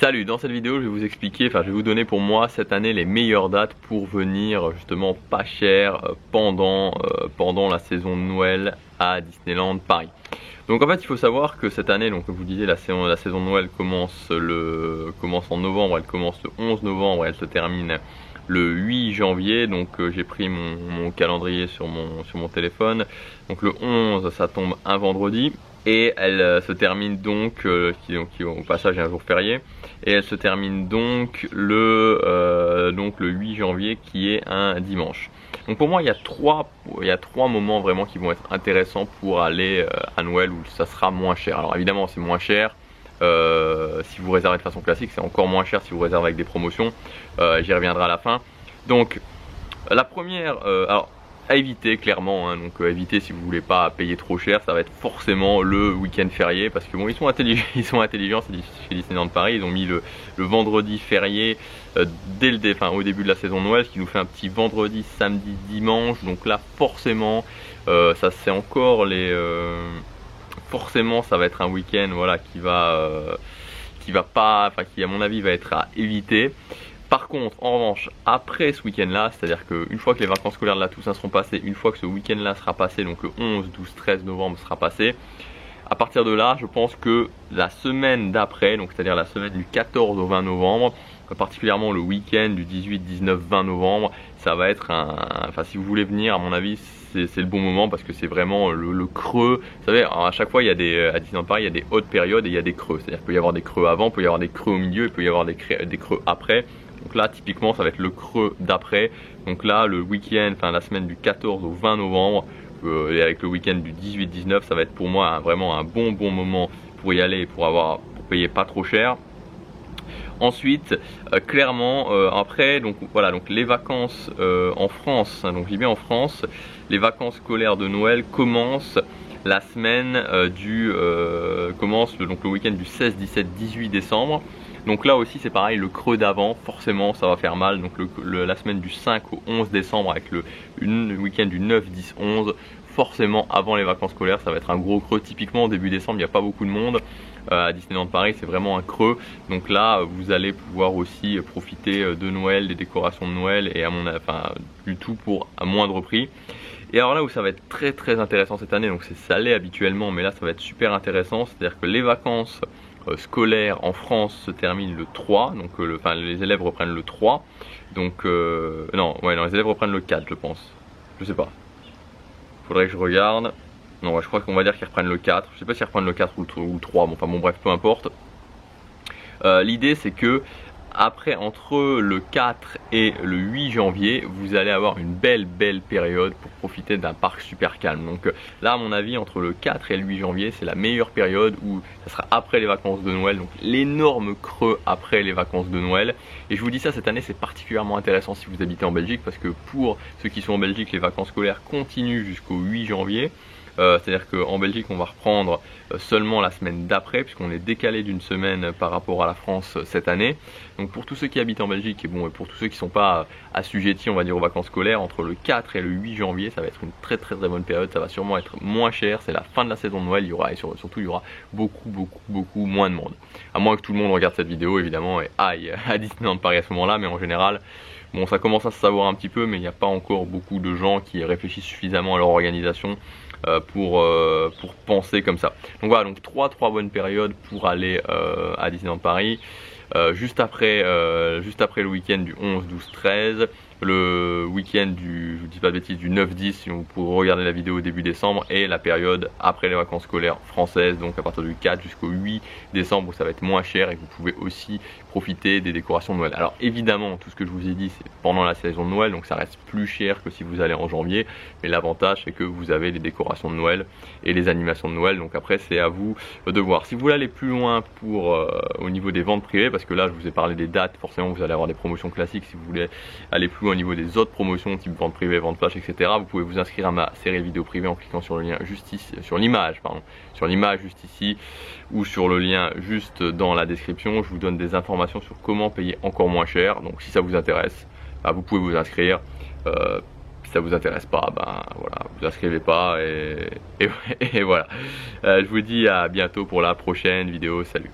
Salut, dans cette vidéo je vais vous expliquer, je vais vous donner pour moi cette année les meilleures dates pour venir justement pas cher pendant la saison de Noël à Disneyland Paris. Donc en fait il faut savoir que cette année, donc comme je vous disais, la saison de Noël commence en novembre, elle commence le 11 novembre et elle se termine le 8 janvier. Donc j'ai pris mon calendrier sur mon téléphone. Donc le 11 ça tombe un vendredi. Et elle se termine donc, au passage est un jour férié, et elle se termine donc le 8 janvier qui est un dimanche. Donc pour moi il y a trois moments vraiment qui vont être intéressants pour aller à Noël où ça sera moins cher. Alors évidemment c'est moins cher si vous réservez de façon classique, c'est encore moins cher si vous réservez avec des promotions, j'y reviendrai à la fin. Donc la première, alors à éviter clairement, hein, donc éviter si vous voulez pas payer trop cher, ça va être forcément le week-end férié, parce que bon ils sont intelligents, c'est chez Disneyland Paris, ils ont mis le vendredi férié au début de la saison de Noël, ce qui nous fait un petit vendredi, samedi, dimanche. Donc là forcément ça c'est encore forcément ça va être un week-end voilà qui à mon avis va être à éviter. Par contre, en revanche, après ce week-end-là, c'est-à-dire qu'une fois que les vacances scolaires de la Toussaint seront passées, une fois que ce week-end-là sera passé, donc le 11, 12, 13 novembre sera passé, à partir de là, je pense que la semaine d'après, donc c'est-à-dire la semaine du 14 au 20 novembre, particulièrement le week-end du 18, 19, 20 novembre, ça va être si vous voulez venir, à mon avis, c'est le bon moment parce que c'est vraiment le creux. Vous savez, à chaque fois, à Disneyland Paris, il y a des hautes périodes et il y a des creux. C'est-à-dire qu'il peut y avoir des creux avant, il peut y avoir des creux au milieu, il peut y avoir des creux après. Donc là, typiquement, ça va être le creux d'après. Donc là, le week-end, la semaine du 14 au 20 novembre, et avec le week-end du 18-19, ça va être pour moi vraiment un bon moment pour y aller, pour payer pas trop cher. Ensuite, clairement, après, donc voilà, donc les vacances en France, hein, donc je dis bien en France, les vacances scolaires de Noël commencent la semaine donc le week-end du 16, 17, 18 décembre. Donc là aussi c'est pareil, le creux d'avant, forcément ça va faire mal. Donc la semaine du 5 au 11 décembre avec le week-end du 9, 10, 11, forcément avant les vacances scolaires ça va être un gros creux. Typiquement début décembre il n'y a pas beaucoup de monde à Disneyland Paris, c'est vraiment un creux. Donc là vous allez pouvoir aussi profiter de Noël, des décorations de Noël et du tout pour un moindre prix. Et alors là où ça va être très intéressant cette année, donc ça l'est habituellement, mais là ça va être super intéressant, c'est-à-dire que les vacances scolaires en France se terminent le 3, donc les élèves reprennent le 3, donc non, les élèves reprennent le 4 je pense, je sais pas, faudrait que je regarde. Non, ouais, je crois qu'on va dire qu'ils reprennent le 4, je sais pas s'ils reprennent le 4 ou le 3, bon bref, peu importe. L'idée c'est que après, entre le 4 et le 8 janvier, vous allez avoir une belle période pour profiter d'un parc super calme. Donc là, à mon avis, entre le 4 et le 8 janvier, c'est la meilleure période où ça sera après les vacances de Noël. Donc l'énorme creux après les vacances de Noël. Et je vous dis ça, cette année, c'est particulièrement intéressant si vous habitez en Belgique, parce que pour ceux qui sont en Belgique, les vacances scolaires continuent jusqu'au 8 janvier. C'est-à-dire qu'en Belgique on va reprendre seulement la semaine d'après, puisqu'on est décalé d'une semaine par rapport à la France cette année. Donc pour tous ceux qui habitent en Belgique et pour tous ceux qui ne sont pas assujettis on va dire aux vacances scolaires, entre le 4 et le 8 janvier ça va être une très bonne période. Ça va sûrement être moins cher, c'est la fin de la saison de Noël, surtout il y aura beaucoup moins de monde. À moins que tout le monde regarde cette vidéo évidemment et aille à Disneyland Paris à ce moment là, mais en général bon, ça commence à se savoir un petit peu, mais il n'y a pas encore beaucoup de gens qui réfléchissent suffisamment à leur organisation pour penser comme ça. Donc voilà, donc trois bonnes périodes pour aller à Disneyland Paris. Juste après le week-end du 11, 12, 13, le week-end je vous dis pas de bêtises, du 9, 10 si vous pouvez regarder la vidéo au début décembre, et la période après les vacances scolaires françaises, donc à partir du 4 jusqu'au 8 décembre où ça va être moins cher et que vous pouvez aussi profiter des décorations de Noël. Alors évidemment tout ce que je vous ai dit c'est pendant la saison de Noël, donc ça reste plus cher que si vous allez en janvier, mais l'avantage c'est que vous avez les décorations de Noël et les animations de Noël. Donc après c'est à vous de voir. Si vous voulez aller plus loin au niveau des ventes privées, parce que là je vous ai parlé des dates, forcément vous allez avoir des promotions classiques. Si vous voulez aller plus loin au niveau des autres promotions type vente privée, vente flash, etc., vous pouvez vous inscrire à ma série vidéo privée en cliquant sur le lien juste ici, sur l'image juste ici, ou sur le lien juste dans la description. Je vous donne des informations sur comment payer encore moins cher. Donc si ça vous intéresse, vous pouvez vous inscrire. Si ça vous intéresse pas, voilà, vous inscrivez pas et voilà. Je vous dis à bientôt pour la prochaine vidéo. Salut.